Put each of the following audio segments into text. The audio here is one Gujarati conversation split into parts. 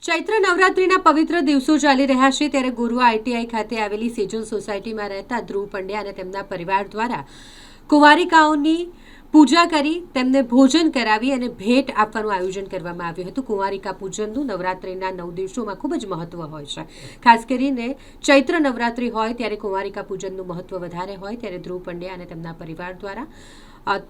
ચૈત્ર નવરાત્રિના પવિત્ર દિવસો ચાલી રહ્યા છે ત્યારે ગોરવા આઈટીઆઈ ખાતે આવેલી સેજલ સોસાયટીમાં રહેતા ધ્રુવ પંડ્યા અને તેમના પરિવાર દ્વારા કુંવારિકાઓની પૂજા કરી તેમને ભોજન કરાવી અને ભેટ આપવાનું આયોજન કરવામાં આવ્યું હતું. કુંવારિકા પૂજનનું નવરાત્રિના 9 દિવસોમાં ખૂબ જ મહત્વ હોય છે. ખાસ કરીને ચૈત્ર નવરાત્રિ હોય ત્યારે કુંવારિકા પૂજનનું મહત્વ વધારે હોય ત્યારે ધ્રુવ પંડ્યા અને તેમના પરિવાર દ્વારા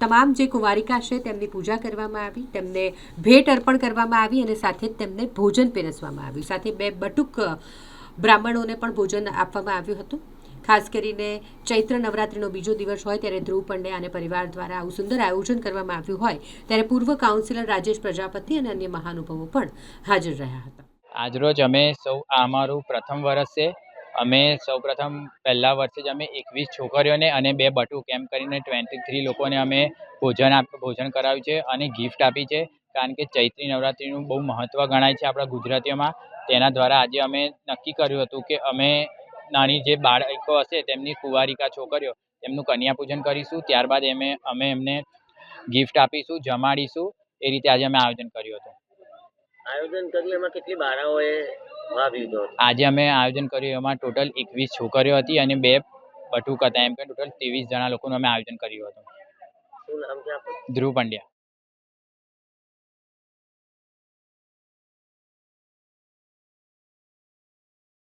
તમામ જે કુંવારિકા છે તેમની પૂજા કરવામાં આવી, તેમને ભેટ અર્પણ કરવામાં આવી અને સાથે જ તેમને ભોજન પીરસવામાં આવ્યું. સાથે 2 બટુક બ્રાહ્મણોને પણ ભોજન આપવામાં આવ્યું હતું. ખાસ કરીને ચૈત્ર નવરાત્રિનો બીજો દિવસ હોય ત્યારે ધ્રુવ પંડ્યા અને પરિવાર દ્વારા આવું સુંદર આયોજન કરવામાં આવ્યું હોય ત્યારે પૂર્વ કાઉન્સિલર રાજેશ પ્રજાપતિ અને અન્ય મહાનુભાવો પણ હાજર રહ્યા હતા. આજરોજ અમે સૌ આ અમારું પ્રથમ વર્ષ છે. અમે સૌપ્રથમ પહેલા વર્ષે જ અમે 21 છોકરીઓને અને 2 બટુક એમ કરીને 23 લોકોને અમે ભોજન કરાવ્યું છે અને ગિફ્ટ આપી છે. કારણ કે ચૈત્રી નવરાત્રિનું બહુ મહત્ત્વ ગણાય છે આપણા ગુજરાતીઓમાં. તેના દ્વારા આજે અમે નક્કી કર્યું હતું કે અમે નાની જે બાળકો હશે તેમની કુંવારિકા છોકરીઓ તેમનું કન્યા પૂજન કરીશું. ત્યારબાદ અમે એમને ગિફ્ટ આપીશું, જમાડીશું. એ રીતે આજે અમે આયોજન કર્યું હતું. એમાં કેટલી બાળાઓએ ભાગ લીધો? આજે અમે આયોજન કર્યું એમાં ટોટલ 21 છોકરીઓ હતી અને 2 બટુક હતા. એમ કે ટોટલ 23 જણા લોકોનું અમે આયોજન કર્યું હતું. શું નામ છે આપનું? ધ્રુવ પંડ્યા.